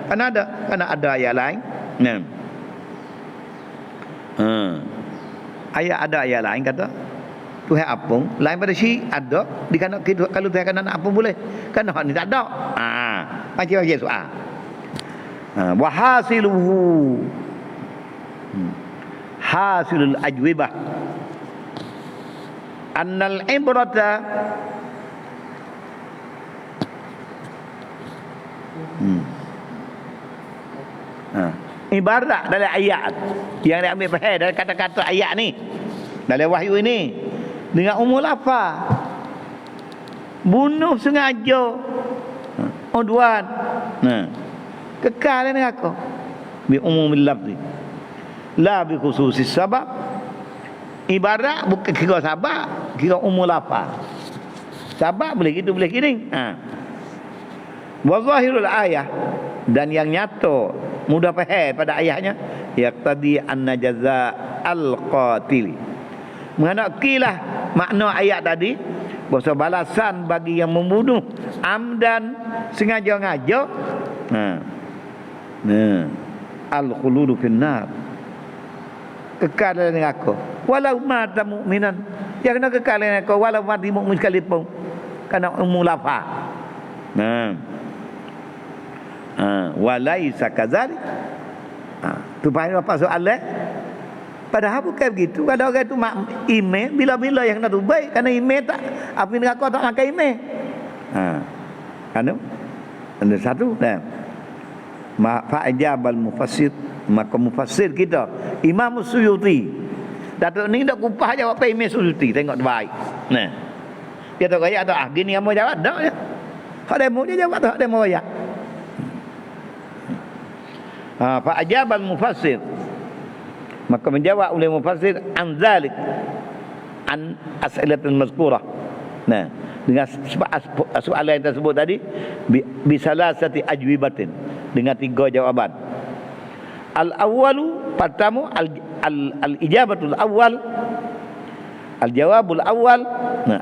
Karena ada ayat lain. Ada ayat lain kata Tuhan apung lain pada syirik ada di kana kalau Tuhan kena nak apung boleh, kan hak ni tak ada. Macam soal. Wa hasiluhu hasilul ajwibah annal ibrata ibarat dalam ayat yang diambil faham dari kata-kata ayat ni dalam wahyu ini dengan umur lafaz bunuh sengaja udwan kekal neraka bi umumil lafzi la bi khususis sabab. Ibarat bukan kira sabab, kira umur lafaz. Sabab boleh gitu boleh gini. Wa zahirul ayah, dan yang nyata mudah faham pada ayatnya yaqtadi anna jazaa al-qatil. Mengenakilah makna ayat tadi bahawa balasan bagi yang membunuh amdan sengaja-ngaja al-khuludu finnar, kekal dalam neraka walau mata mukminan. Dia kena kekal dalam neraka walau mati mukmin sekalipun, kerana umum lafaz. Walaisa kadzalik. Tu faham apa soalan? Padahal bukan begitu. Ada orang itu mak email bila-bila yang nak tu baik kerana email tak api neraka tak makan email. Anu ada satu dah. Fa'ajabal mufassir, maka mufassir kita Imam Suyuti. Datuk ni dak kupah jawab apa email Suyuti, tengok baik. Nah. Dia tak kaya tak gini kamu jawab dak ya. Hak demo dia jawab tak demo ya. Fa'ajabal mufassir, maka menjawab oleh mufassir an zalik an as'ilatul mazkurah. Nah, dengan soalan yang tersebut tadi bisalasati ajwibatin, dengan 3 jawaban. Al awwalu, pertama al ijabatul awwal, al jawabul awwal. Nah,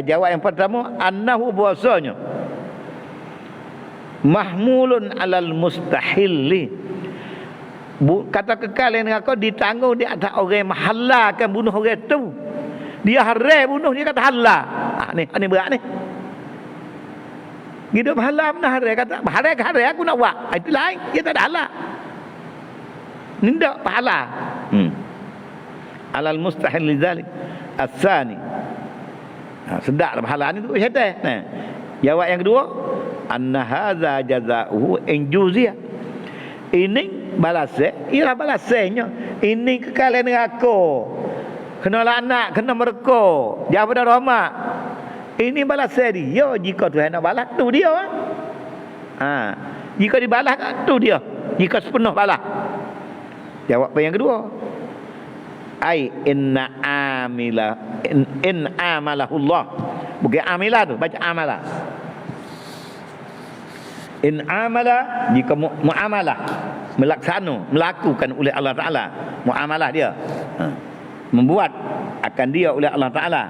jawab yang pertama annahu bahwasanya mahmulun alal mustahilli, kata kekal yang kau ditanggung di atas orang yang menghalalkan bunuh orang tu. Dia haram bunuh, dia kata halal. Ni berat ni. Hidup halal benar haram, kata haram aku nak buat. Itu lain, dia tak ada halal. Ni tak halal. Alal mustahil lidzalik. As-sani. Sedap halal ni tu syaitan. Nah. Jawab yang kedua, anna hadza jazaohu in juziyah. Ini balasnya, ialah balasnya. Ini kekalian neraka. Kena laknat, kena mereka, jauh pada rahmat. Ini balasnya dia. Jika Tuhan nak balas, tu dia. Jika dibalas, tu dia. Jika sepenuh balas. Jawab yang kedua. Ai inna amila in amalahullah. Bukan amilah tu, baca amalah. In amala, jika muamalah, melaksana, melakukan oleh Allah Ta'ala, muamalah dia, membuat akan dia oleh Allah Ta'ala,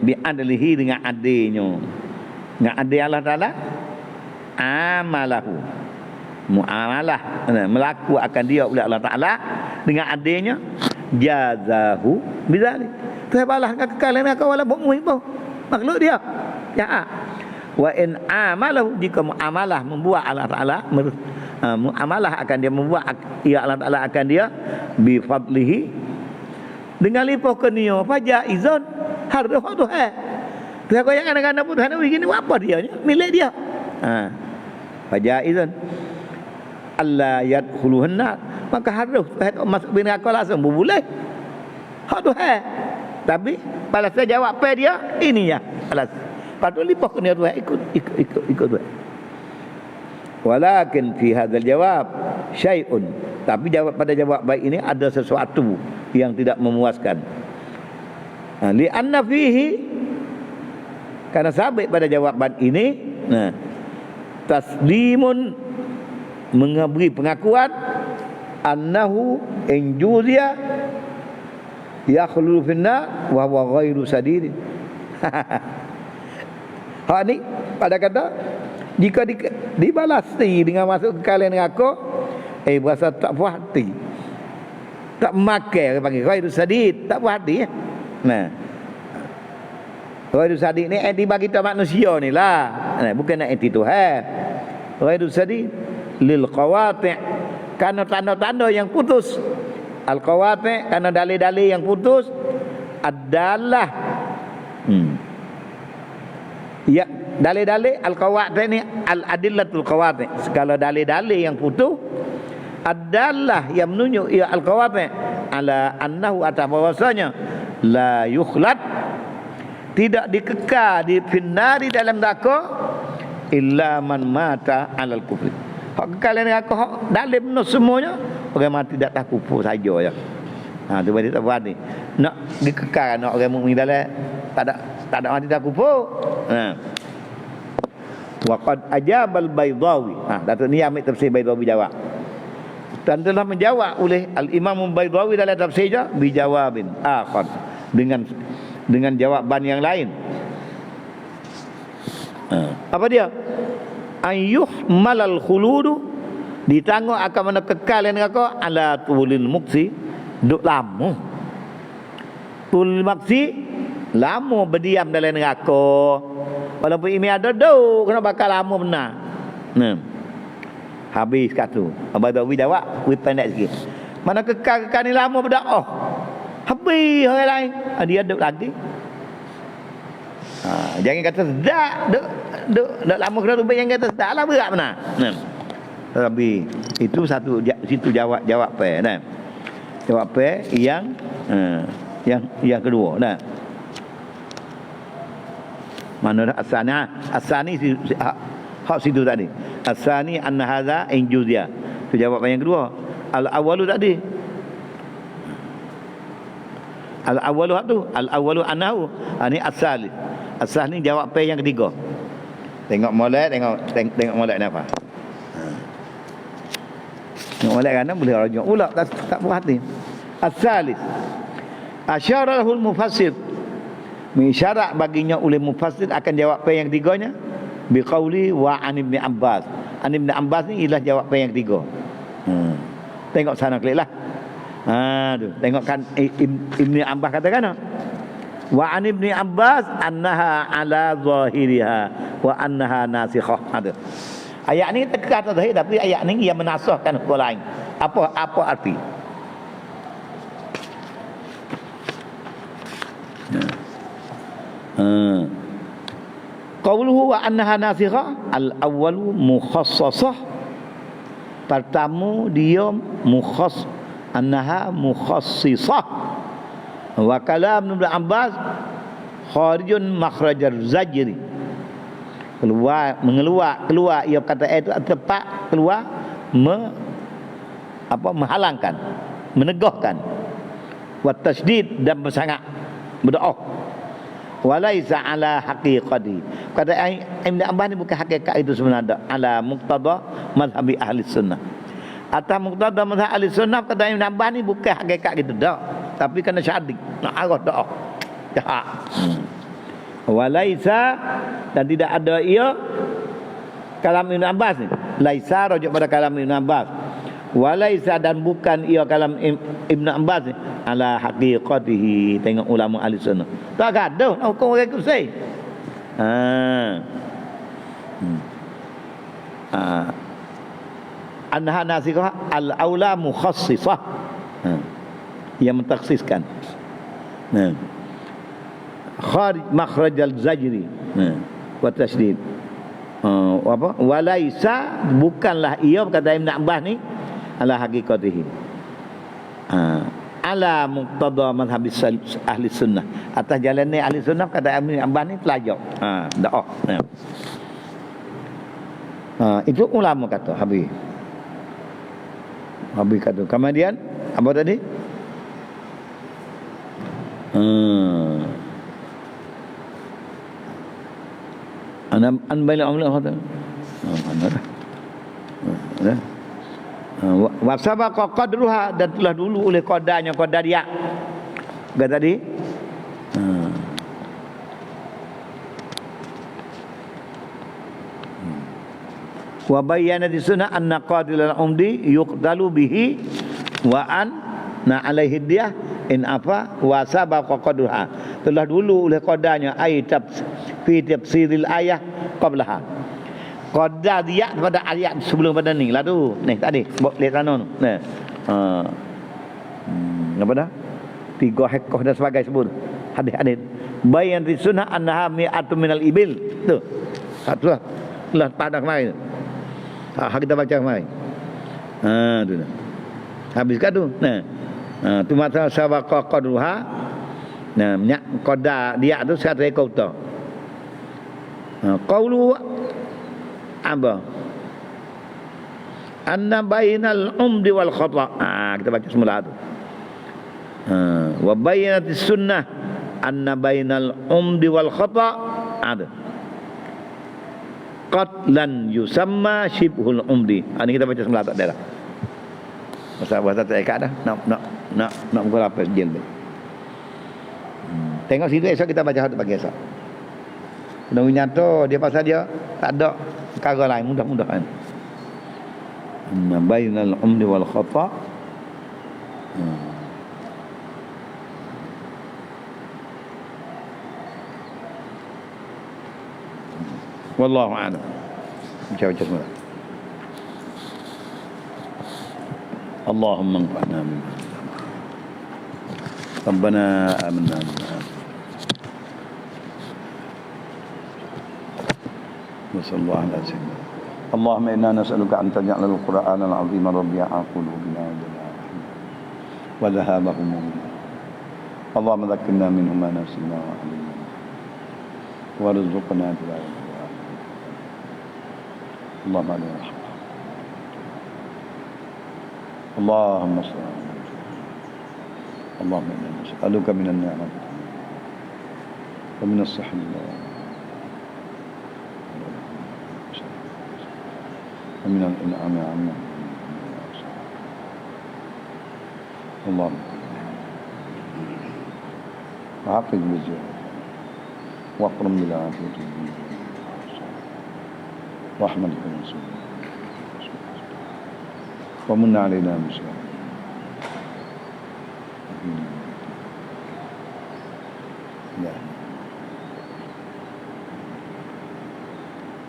bi'adlihi, dengan adilnya, dengan adil Allah Ta'ala, amalahu, muamalah, melaku akan dia oleh Allah Ta'ala dengan adilnya, jazahu bidzalik. Tuhan balas kekalian kau wala mu'min makhluk dia. Ya. Wa in amalahu, jika muamalah membuat Allah Ta'ala, muamalah akan dia membuat ya Allah Ta'ala akan dia bi fadlihi, dengan limpah kurnia, fajaizun harus tu Tuhan kau yang kadang-kadang pun Tuhan begini apa dia ni milik dia. Fajaizun alla yadkhuluhun nar, maka harus Tuhan masuk neraka langsung boleh. Hak Tuhan. Tapi balasnya jawab apa dia? Ini ya balas. Patut limpah kena Tuhan ikut Tuhan. Walakin fi hadzal jawab syai'un, tapi pada jawab baik ini ada sesuatu yang tidak memuaskan. Li anna fihi, karena sabit pada jawaban ini, taslimun, memberi pengakuan annahu injuzia yakhlu finna wa huwa ghairu sadid. Hak ni pada kata jika dibalasi dengan masuk ke kalian neraka, berasa tak puas hati, tak makan, orang panggil ghairu sadid, tak puas hati. Ghairu sadid ni bagi kita manusia ni lah, bukan nak enti Tuhan. Ghairu sadid lil qawati', karena tanda-tanda yang putus. Al qawati' karena dalil-dalil yang putus adalah ya, dalil-dalil al-qawati' ni al-adillatul qawati', segala dalil-dalil yang putus adalah yang menunjuk ya al-qawati' ala annahu, atas bahwasanya la yukhlad, tidak dikekal di finnari, dalam neraka, illa man mata alal kufri. Hak kekal neraka hak dalil benar semuanya, orang mati tak tahu kufur saja ya. Tu berarti tak berani nak dikekal, nak orang mukmin dalam tak ada mati tak kufur. Wa qad ajabal Baydawi. Datuk ni ambil tafsir Baydawi jawab. Dan telah menjawab oleh Al-Imam Baydawi dalam tafsirnya bijawabin akhar, dengan jawaban yang lain. Apa dia? Ayyuh malal khuludu, ditanggung akan mana kekal neraka ala tulil muksi, duk lama. Tulil muksi, lama berdiam dalam neraka. Walaupun ini ada duk, kena bakal lama benar. Habis kat tu. Abang Dawi jawab, we pendek sikit. Mana kekal ni lama berdakwah. Habis orang lain. Dia duduk lagi. Jangan kata sedak. Duk lama kena tu jangan kata sedak lah berat benar. Tapi itu satu situ jawab apa jawab apa yang kedua nah. Mana asani hak situ tadi. Asani anna hadza injuzia. Tu jawapan yang kedua. Al-awwalu tadi. Al-awwalu tu, al-awwalu annahu. Ini asal. Asal ni jawab apa yang ketiga. Tengok molek, tengok molek ni apa. Tengok molek kan boleh rujuk pula tak puas hati. As-salis. Asyara lahul mufassir. Mengisyarat baginya oleh mufassir akan jawab apa yang ketiganya biqauli wa an ibn Abbas. An ibn Abbas ni ialah jawab apa yang ketiga. Tengok sana kliklah. Tu tengok kan Ibn Abbas katakan wa an ibn Abbas annaha ala zahiriha wa annaha nasikhah. Ada ayat ni kata zahir tapi ayat ni yang menasahkan hukum lain. Apa arti? Qauluhu wa annaha nasikhah al-awwalu mukhassasah. Pertama dia annaha mukhassisah. Wa kalam Ibn Abbas kharijun makhrajal zajri. Keluar ia kata itu tepat keluar menghalangkan, menegahkan. Wa tasydid dan bersangat berdoa. Walaisa ala haqiqati. Kata Ibn Abbas ni bukan hakikat itu sebenarnya, ala muqtada mazhabi ahli sunnah. Atas muqtada mazhab ahli sunnah kata Ibn Abbas ni bukan hakikat gitu dak, tapi kena syadik, nak arah doa. Jahat. Walaisa dan tidak ada ia kalam Ibn Abbas ni. Laisa rujuk pada kalam Ibn Abbas. Walaisa dan bukan ia kalam Ibn Abbas ni ala haqiqatihi. Tengok ulama ahli sunnah tak gaduh nak hukum orang kusai. Annaha nasikhah al-aula mukhassisah. Yang mentaksiskan. Kharij makhrajal zajri wa tasydid. Walaisa bukanlah ia kata Ibn Abbas ni ala haqiqatihi. Ala muqtada mazhab ahli sunnah. Atas jalan ni ahli sunnah kata Ibn Abbas ni pelajar. Doa. Itu ulama kata Habib kata. Kemudian apa tadi? An baila amla kata. Wa sabaqa qadruha dan telah dulu oleh qadarnya qadar dia. Kata tadi. Wa bayyana di sunnah anna qadilal umdi yuqdalu bihi wa na alaihi dia in apa wa sabaqa qadruha. Telah dulu oleh qadarnya ai fi tafsiril ayah qablaha. Qadar dia pada ayat sebelum pada ni lah tu. Ni tadi lihat sana tu. Nah. Apa dah? 3 hekah dan sebagainya sebut. Hadis-hadis. Bayan di sunnah annaha mi'atu minal ibil. Tu. Satu lah. Telah pada kemarin. Kita baca kemarin. Tu dah. Habiskan tu. Nah. Tu masalah sabaqa qadruha. Nah, qadar dia tu 100 ekor tu. Qaulu apa? Anna bainal umdi wal khata. Kita baca semula tu. Wa bayyanatis sunnah anna bainal umdi wal khata ada. Qatlan yusamma shibhul umdi. Ini kita baca semula tak ada dah. Bahasa tak ikat dah. Nak buka apa jil. Tengok situ esok kita baca hak pagi esok. Kena nyata dia pasal dia tak ada perkara lain mudah-mudahan. Bainal umdi wal khata. Wallahu a'lam. Baca semula. اللهم انفعنا بما ربنا آمنا بما وصلى الله على سيدنا اللهم إنا نسألك أن تجعل القرآن العظيم ربيع قلوبنا وذهاب همومنا اللهم ذكرنا منه ما نسينا وعلمنا وارزقنا تلاوته اللهم عليه رحمة اللهم صل على اللهم إنا نسألك من النعمة ومن الصحة ومن الإنعام عنا اللهم وعافظ بالزهد واكرم بالعافية رحمتك ورسولك ومن علينا بشهادة لا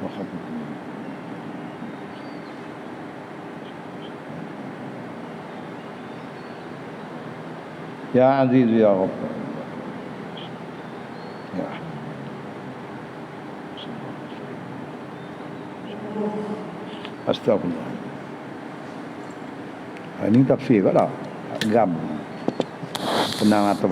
وخطب يا عزيز يا غفار يا أحمد أستغفر الله ini tafsir kat dah gam pernah atau